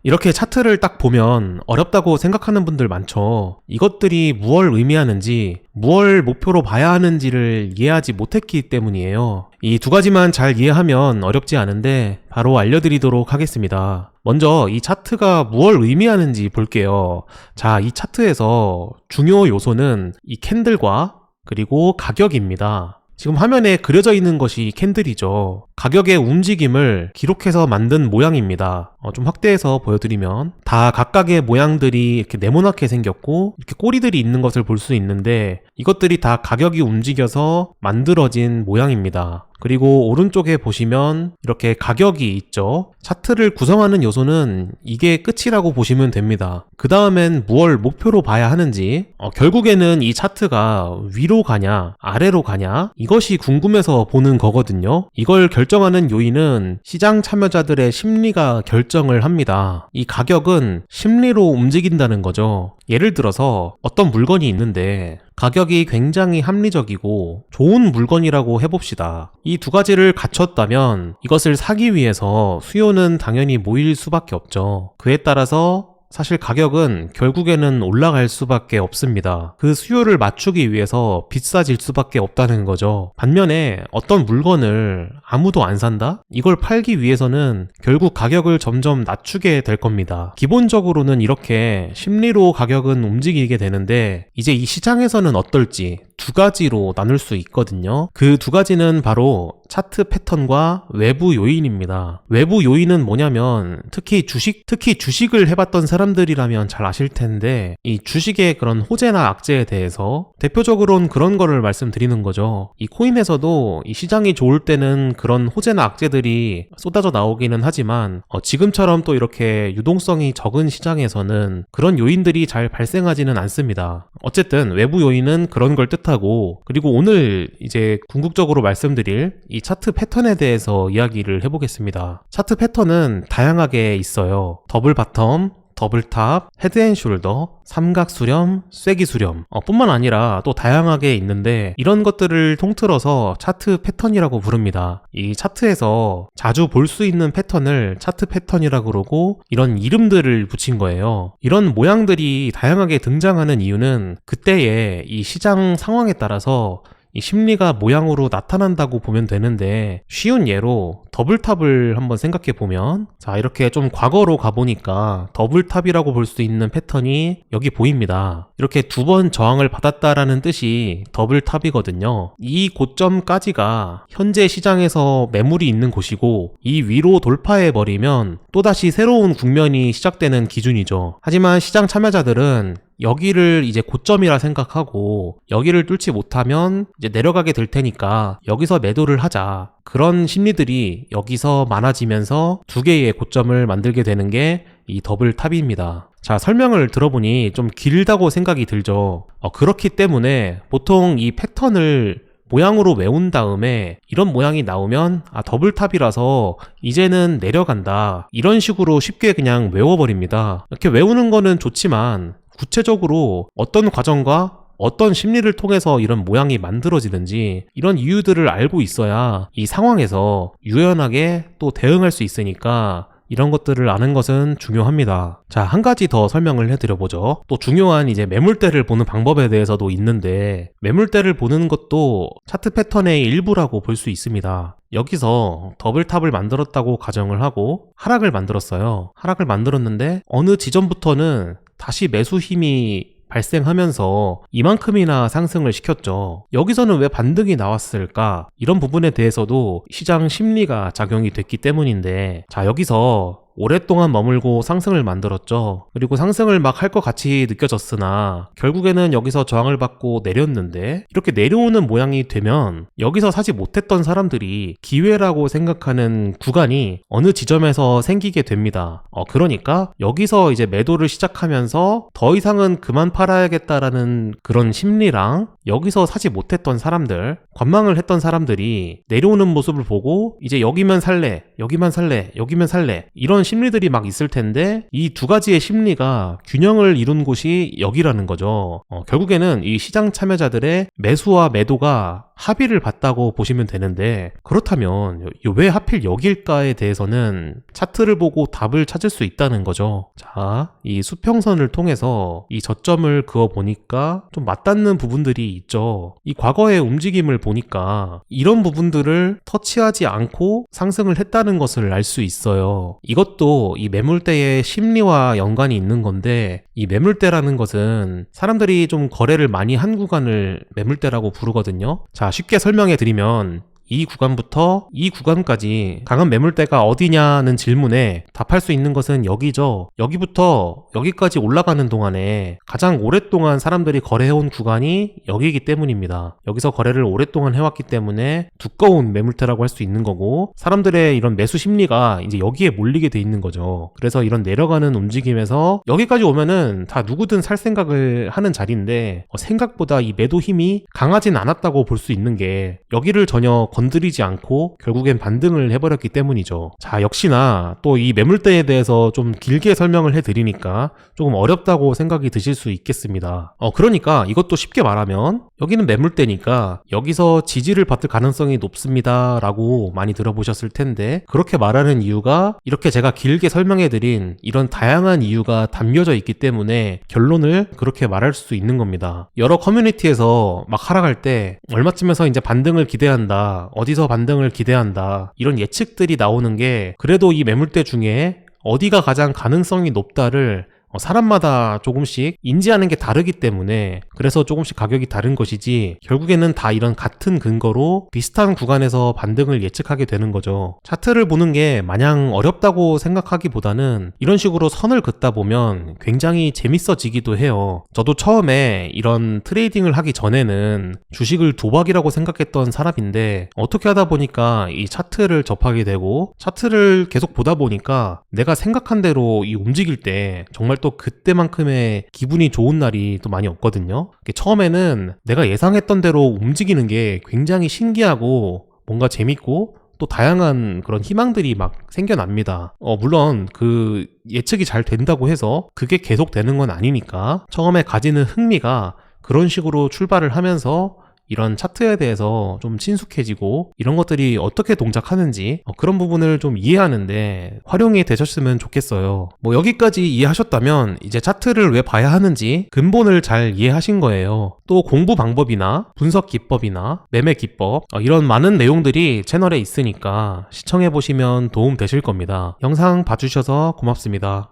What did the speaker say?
이렇게 차트를 딱 보면 어렵다고 생각하는 분들 많죠. 이것들이 무엇을 의미하는지, 무엇을 목표로 봐야 하는지를 이해하지 못했기 때문이에요. 이 두 가지만 잘 이해하면 어렵지 않은데 바로 알려드리도록 하겠습니다. 먼저 이 차트가 무엇을 의미하는지 볼게요. 자, 이 차트에서 중요 요소는 이 캔들과 그리고 가격입니다. 지금 화면에 그려져 있는 것이 캔들이죠. 가격의 움직임을 기록해서 만든 모양입니다. 좀 확대해서 보여드리면 다 각각의 모양들이 이렇게 네모나게 생겼고 이렇게 꼬리들이 있는 것을 볼 수 있는데 이것들이 다 가격이 움직여서 만들어진 모양입니다. 그리고 오른쪽에 보시면 이렇게 가격이 있죠. 차트를 구성하는 요소는 이게 끝이라고 보시면 됩니다. 그 다음엔 무엇을 목표로 봐야 하는지, 결국에는 이 차트가 위로 가냐 아래로 가냐 이것이 궁금해서 보는 거거든요. 이걸 결정하는 요인은 시장 참여자들의 심리가 결정을 합니다. 이 가격은 심리로 움직인다는 거죠. 예를 들어서 어떤 물건이 있는데 가격이 굉장히 합리적이고 좋은 물건이라고 해봅시다. 이 두 가지를 갖췄다면 이것을 사기 위해서 수요는 당연히 모일 수밖에 없죠. 그에 따라서 사실 가격은 결국에는 올라갈 수밖에 없습니다. 그 수요를 맞추기 위해서 비싸질 수밖에 없다는 거죠. 반면에 어떤 물건을 아무도 안 산다? 이걸 팔기 위해서는 결국 가격을 점점 낮추게 될 겁니다. 기본적으로는 이렇게 심리로 가격은 움직이게 되는데 이제 이 시장에서는 어떨지 두 가지로 나눌 수 있거든요. 그 두 가지는 바로 차트 패턴과 외부 요인입니다. 외부 요인은 뭐냐면 특히 주식을 해봤던 사람들이라면 잘 아실 텐데 이 주식의 그런 호재나 악재에 대해서 대표적으로는 그런 거를 말씀드리는 거죠. 이 코인에서도 이 시장이 좋을 때는 그런 호재나 악재들이 쏟아져 나오기는 하지만 지금처럼 또 이렇게 유동성이 적은 시장에서는 그런 요인들이 잘 발생하지는 않습니다. 어쨌든 외부 요인은 그런 걸 뜻하고, 그리고 오늘 이제 궁극적으로 말씀드릴 이 차트 패턴에 대해서 이야기를 해보겠습니다. 차트 패턴은 다양하게 있어요. 더블 바텀, 더블 탑, 헤드 앤 숄더, 삼각 수렴, 쐐기 수렴 뿐만 아니라 또 다양하게 있는데 이런 것들을 통틀어서 차트 패턴이라고 부릅니다. 이 차트에서 자주 볼 수 있는 패턴을 차트 패턴이라고 그러고 이런 이름들을 붙인 거예요. 이런 모양들이 다양하게 등장하는 이유는 그때의 이 시장 상황에 따라서 이 심리가 모양으로 나타난다고 보면 되는데, 쉬운 예로 더블탑을 한번 생각해 보면, 자, 이렇게 좀 과거로 가보니까 더블탑이라고 볼 수 있는 패턴이 여기 보입니다. 이렇게 두 번 저항을 받았다라는 뜻이 더블탑이거든요. 이 고점까지가 현재 시장에서 매물이 있는 곳이고 이 위로 돌파해버리면 또다시 새로운 국면이 시작되는 기준이죠. 하지만 시장 참여자들은 여기를 이제 고점이라 생각하고 여기를 뚫지 못하면 이제 내려가게 될 테니까 여기서 매도를 하자, 그런 심리들이 여기서 많아지면서 두 개의 고점을 만들게 되는 게 이 더블탑입니다. 자, 설명을 들어보니 좀 길다고 생각이 들죠. 그렇기 때문에 보통 이 패턴을 모양으로 외운 다음에 이런 모양이 나오면 더블탑이라서 이제는 내려간다, 이런 식으로 쉽게 그냥 외워버립니다. 이렇게 외우는 거는 좋지만 구체적으로 어떤 과정과 어떤 심리를 통해서 이런 모양이 만들어지는지 이런 이유들을 알고 있어야 이 상황에서 유연하게 또 대응할 수 있으니까 이런 것들을 아는 것은 중요합니다. 자, 한 가지 더 설명을 해드려보죠. 또 중요한 이제 매물대를 보는 방법에 대해서도 있는데, 매물대를 보는 것도 차트 패턴의 일부라고 볼 수 있습니다. 여기서 더블탑을 만들었다고 가정을 하고 하락을 만들었어요. 하락을 만들었는데 어느 지점부터는 다시 매수 힘이 발생하면서 이만큼이나 상승을 시켰죠. 여기서는 왜 반등이 나왔을까? 이런 부분에 대해서도 시장 심리가 작용이 됐기 때문인데, 자, 여기서 오랫동안 머물고 상승을 만들었죠. 그리고 상승을 막 할 것 같이 느껴졌으나 결국에는 여기서 저항을 받고 내렸는데, 이렇게 내려오는 모양이 되면 여기서 사지 못했던 사람들이 기회라고 생각하는 구간이 어느 지점에서 생기게 됩니다. 그러니까 여기서 이제 매도를 시작하면서 더 이상은 그만 팔아야겠다라는 그런 심리랑 여기서 사지 못했던 사람들, 관망을 했던 사람들이 내려오는 모습을 보고 이제 여기면 살래, 여기만 살래, 여기면 살래, 이런 심리들이 막 있을 텐데 이 두 가지의 심리가 균형을 이룬 곳이 여기라는 거죠. 결국에는 이 시장 참여자들의 매수와 매도가 합의를 봤다고 보시면 되는데, 그렇다면 왜 하필 여길까에 대해서는 차트를 보고 답을 찾을 수 있다는 거죠. 자, 이 수평선을 통해서 이 저점을 그어 보니까 좀 맞닿는 부분들이 있죠. 이 과거의 움직임을 보니까 이런 부분들을 터치하지 않고 상승을 했다는 것을 알 수 있어요. 이것도 이 매물대의 심리와 연관이 있는 건데, 이 매물대라는 것은 사람들이 좀 거래를 많이 한 구간을 매물대라고 부르거든요. 자, 쉽게 설명해 드리면 이 구간부터 이 구간까지 강한 매물대가 어디냐는 질문에 답할 수 있는 것은 여기죠. 여기부터 여기까지 올라가는 동안에 가장 오랫동안 사람들이 거래해온 구간이 여기이기 때문입니다. 여기서 거래를 오랫동안 해왔기 때문에 두꺼운 매물대라고 할 수 있는 거고, 사람들의 이런 매수 심리가 이제 여기에 몰리게 돼 있는 거죠. 그래서 이런 내려가는 움직임에서 여기까지 오면은 다 누구든 살 생각을 하는 자리인데, 생각보다 이 매도 힘이 강하진 않았다고 볼 수 있는 게 여기를 전혀 건드리지 않고 결국엔 반등을 해버렸기 때문이죠. 자, 역시나 또 이 매물대에 대해서 좀 길게 설명을 해드리니까 조금 어렵다고 생각이 드실 수 있겠습니다. 그러니까 이것도 쉽게 말하면 여기는 매물대니까 여기서 지지를 받을 가능성이 높습니다 라고 많이 들어보셨을 텐데, 그렇게 말하는 이유가 이렇게 제가 길게 설명해드린 이런 다양한 이유가 담겨져 있기 때문에 결론을 그렇게 말할 수 있는 겁니다. 여러 커뮤니티에서 막 하락할 때 얼마쯤에서 이제 반등을 기대한다, 어디서 반등을 기대한다, 이런 예측들이 나오는 게 그래도 이 매물대 중에 어디가 가장 가능성이 높다를 사람마다 조금씩 인지하는 게 다르기 때문에, 그래서 조금씩 가격이 다른 것이지 결국에는 다 이런 같은 근거로 비슷한 구간에서 반등을 예측하게 되는 거죠. 차트를 보는 게 마냥 어렵다고 생각하기보다는 이런 식으로 선을 긋다 보면 굉장히 재밌어지기도 해요. 저도 처음에 이런 트레이딩을 하기 전에는 주식을 도박이라고 생각했던 사람인데, 어떻게 하다 보니까 이 차트를 접하게 되고 차트를 계속 보다 보니까 내가 생각한 대로 이 움직일 때 정말 또 그때만큼의 기분이 좋은 날이 또 많이 없거든요. 처음에는 내가 예상했던 대로 움직이는 게 굉장히 신기하고 뭔가 재밌고 또 다양한 그런 희망들이 막 생겨납니다. 물론 그 예측이 잘 된다고 해서 그게 계속 되는 건 아니니까 처음에 가지는 흥미가 그런 식으로 출발을 하면서 이런 차트에 대해서 좀 친숙해지고 이런 것들이 어떻게 동작하는지 그런 부분을 좀 이해하는데 활용이 되셨으면 좋겠어요. 여기까지 이해하셨다면 이제 차트를 왜 봐야 하는지 근본을 잘 이해하신 거예요. 또 공부 방법이나 분석 기법이나 매매 기법, 이런 많은 내용들이 채널에 있으니까 시청해보시면 도움 되실 겁니다. 영상 봐주셔서 고맙습니다.